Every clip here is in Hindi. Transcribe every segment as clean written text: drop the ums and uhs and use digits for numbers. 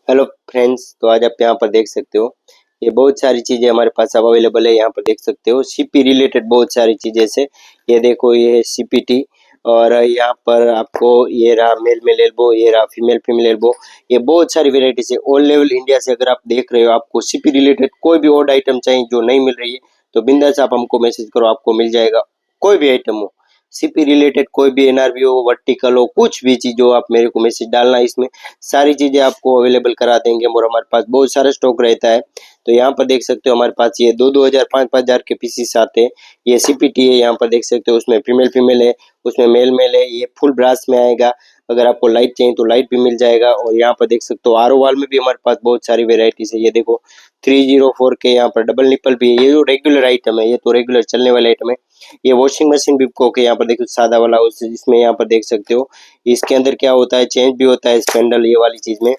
हेलो फ्रेंड्स, तो आज आप यहाँ पर देख सकते हो ये बहुत सारी चीज़ें हमारे पास अवेलेबल है। यहाँ पर देख सकते हो सीपी रिलेटेड बहुत सारी चीज़ें से ये देखो, ये सीपीटी। और यहाँ पर आपको ये रहा मेल मेल एल्बो, ये रहा फीमेल फीमेल एल्बो। ये बहुत सारी वेराइटीज है ऑल लेवल इंडिया से। अगर आप देख रहे हो, आपको सीपी रिलेटेड कोई भी ओड आइटम चाहिए जो नहीं मिल रही है, तो बिंदास आप हमको मैसेज करो, आपको मिल जाएगा। कोई भी आइटम हो, सीपी रिलेटेड कोई भी एनआरबी हो, वर्टिकल हो, कुछ भी चीज़ हो, आप मेरे को मैसेज डालना। इसमें सारी चीज़ें आपको अवेलेबल करा देंगे और हमारे पास बहुत सारा स्टॉक रहता है। तो यहाँ पर देख सकते हो हमारे पास ये 2-2 हज़ार 5-5 हज़ार के पीसीस आते हैं। ये सीपीटी है, यहाँ पर देख सकते हो उसमें फीमेल फीमेल है, उसमें मेल मेल है। ये फुल ब्रास में आएगा। अगर आपको लाइट चाहिए तो लाइट भी मिल जाएगा। और यहाँ पर देख सकते हो आरओ वाल में भी हमारे पास बहुत सारी वेराइटीज है। ये देखो 304 के यहाँ पर डबल निपल भी है। ये जो रेगुलर आइटम है, ये तो रेगुलर चलने वाले आइटम है। ये वॉशिंग मशीन विपको के यहाँ पर देखो सादा वाला, इसमें यहाँ पर देख सकते हो इसके अंदर क्या होता है, चेंज भी होता है स्पेंडल ये वाली चीज में।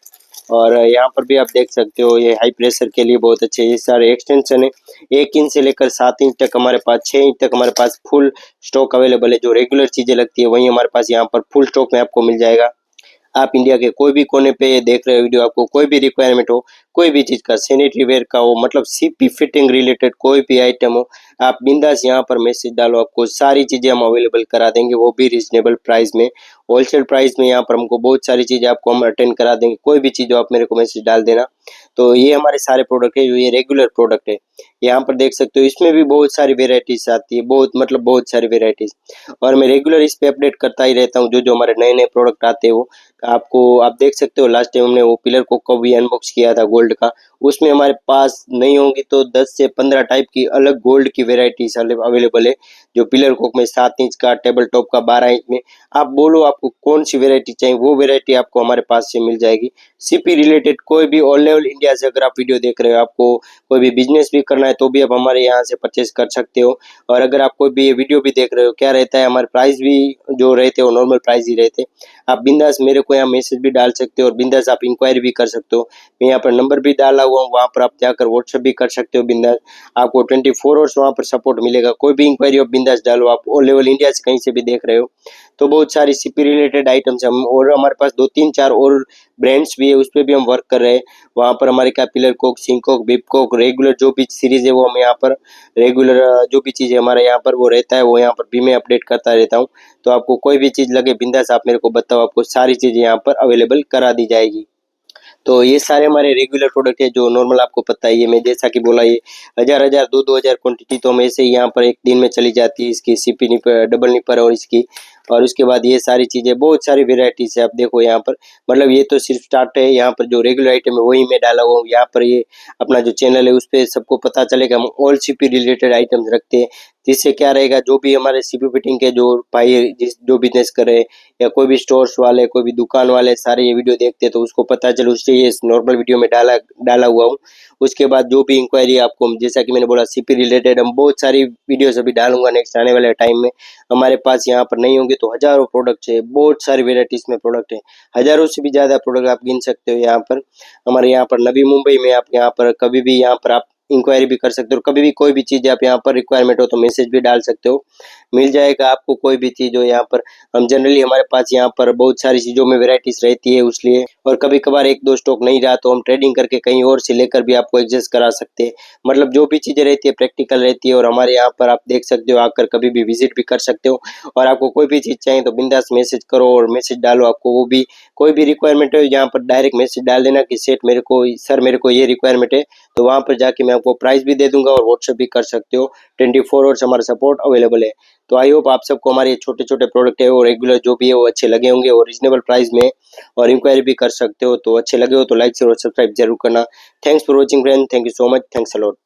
और यहाँ पर भी आप देख सकते हो ये हाई प्रेशर के लिए बहुत अच्छे ये सारे एक्सटेंशन है। 1 इंच से लेकर 7 इंच तक हमारे पास, 6 इंच तक हमारे पास फुल स्टॉक अवेलेबल है। जो रेगुलर चीजें लगती है वही हमारे पास यहाँ पर फुल स्टॉक में आपको मिल जाएगा। आप इंडिया के कोई भी कोने पे ये देख रहे हो वीडियो, आपको कोई भी रिक्वायरमेंट हो, कोई भी चीज़ का, सैनिटरी वेयर का हो, मतलब सीपी फिटिंग रिलेटेड कोई भी आइटम हो, आप बिंदास यहाँ पर मैसेज डालो, आपको सारी चीज़ें हम अवेलेबल करा देंगे, वो भी रिजनेबल प्राइस में। होलसेल प्राइस में यहाँ पर हमको बहुत सारी चीज़ें आपको हम अटेंड करा देंगे। कोई भी चीज़ हो आप मेरे को मैसेज डाल देना। तो ये हमारे सारे प्रोडक्ट है, जो ये रेगुलर प्रोडक्ट है। यहाँ पर देख सकते हो इसमें भी बहुत सारी वेराइटीज आती है, बहुत मतलब बहुत सारी वेराइटीज। और मैं रेगुलर इस पे अपडेट करता ही रहता हूँ, जो हमारे नए नए प्रोडक्ट आते हैं वो आपको। आप देख सकते हो लास्ट टाइम हमने वो पिलर को भी अनबॉक्स किया था गोल्ड का। उसमें हमारे पास नहीं होंगी तो 10 से 15 टाइप की अलग गोल्ड की वेराइटीज अवेलेबल है। जो पिलर कोक में 7 इंच का, टेबल टॉप का 12 इंच में, आप बोलो आपको कौन सी वेराइटी चाहिए, वो वेराइटी आपको हमारे पास से मिल जाएगी। सीपी रिलेटेड कोई भी ऑल लेवल इंडिया से अगर आप वीडियो देख रहे हो, आपको कोई भी बिजनेस भी करना है तो भी आप हमारे यहाँ से परचेज कर सकते हो। और अगर आप कोई भी ये वीडियो भी देख रहे हो, क्या रहता है हमारे प्राइस भी जो रहते हो नॉर्मल प्राइस ही रहते। आप बिंदास मेरे को यहाँ मैसेज भी डाल सकते हो और बिंदास आप इंक्वायरी भी कर सकते हो। मैं यहाँ पर नंबर भी डाला हुआ हूँ, वहाँ पर आप जाकर व्हाट्सएप भी कर सकते हो बिंदास। आपको 24 आवर्स वहाँ पर सपोर्ट मिलेगा। कोई भी इंक्वायरी हो बिंदास डालो, आप ऑल लेवल इंडिया से कहीं से भी देख रहे हो। तो बहुत सारी सीपी रिलेटेड आइटम्स हम, और हमारे पास 2-3-4 और ब्रांड्स भी है, उस पर भी हम वर्क कर रहे हैं। वहाँ पर हमारे क्या पिलर कोक, सिंकोक, बिपकोक, रेगुलर जो भी सीरीज है वो हम यहाँ पर रेगुलर जो भी चीज़ है हमारे यहाँ पर वो रहता है, वो यहाँ पर भी मैं अपडेट करता रहता हूँ। तो आपको कोई भी चीज़ लगे बिंदास आप मेरे को बताओ, आपको सारी चीज़ें यहाँ पर अवेलेबल करा दी जाएगी। तो ये सारे हमारे रेगुलर प्रोडक्ट है, जो नॉर्मल आपको पता है। ये मैं जैसा कि बोला, ये हज़ार हज़ार 2-2 हज़ार क्वांटिटी तो हम ऐसे ही यहाँ पर एक दिन में चली जाती है इसकी, सीपी निपर, डबल निपर और इसकी। और उसके बाद ये सारी चीज़ें, बहुत सारी वेराइटीज है। आप देखो यहाँ पर, मतलब ये तो सिर्फ स्टार्ट है। यहाँ पर जो रेगुलर आइटम है वही मैं डाला हुआ हूँ। यहाँ पर ये अपना जो चैनल है उस पर सबको पता चलेगा हम ऑल सीपी रिलेटेड आइटम्स रखते हैं। जिससे क्या रहेगा, जो भी हमारे सीपी फिटिंग के जो भाई जिस जो बिजनेस कर रहे हैं, या कोई भी स्टोर्स वाले, कोई भी दुकान वाले, सारे ये वीडियो देखते हैं तो उसको पता चले, उससे ये नॉर्मल वीडियो में डाला डाला हुआ हूँ। उसके बाद जो भी इंक्वायरी आपको, जैसा कि मैंने बोला सीपी रिलेटेड, हम बहुत सारी वीडियोस अभी डालूंगा नेक्स्ट आने वाले टाइम में। हमारे पास यहाँ पर नहीं होंगे तो हजारों प्रोडक्ट है, बहुत सारी वेराइटीज में प्रोडक्ट है। हजारों से भी ज़्यादा प्रोडक्ट आप गिन सकते हो यहाँ पर। हमारे यहाँ पर नवी मुंबई में, आप यहाँ पर कभी भी यहाँ पर आप इंक्वायरी भी कर सकते हो। कभी भी कोई भी चीज़ आप यहाँ पर रिक्वायरमेंट हो तो मैसेज भी डाल सकते हो, मिल जाएगा आपको कोई भी चीज़ हो यहाँ पर। हम जनरली हमारे पास यहाँ पर बहुत सारी चीज़ों में वैरायटीज रहती है उसलिए। और कभी कभार 1-2 स्टॉक नहीं रहा तो हम ट्रेडिंग करके कहीं और से लेकर भी आपको एडजस्ट करा सकते हैं। मतलब जो भी चीज़ें रहती है प्रैक्टिकल रहती है। और हमारे यहाँ पर आप देख सकते हो, आकर कभी भी विजिट भी कर सकते हो। और आपको कोई भी चीज़ चाहिए तो बिंदास मैसेज करो और मैसेज डालो। आपको वो भी कोई भी रिक्वायरमेंट है यहाँ पर डायरेक्ट मैसेज डाल देना कि सेठ मेरे को, सर मेरे को ये रिक्वायरमेंट है। तो वहाँ पर जाके मैं आपको प्राइस भी दे दूंगा और व्हाट्सएप भी कर सकते हो। 24 आवर्स हमारा सपोर्ट अवेलेबल है। तो आई होप आप सबको हमारे छोटे छोटे प्रोडक्ट है और रेगुलर जो भी है वो अच्छे लगे होंगे और रीजनेबल प्राइस में। और इंक्वायरी भी कर सकते हो, तो अच्छे लगे हो तो लाइक शेयर और सब्सक्राइब जरूर करना। Thanks for watching friend, thank you so much, thanks a lot.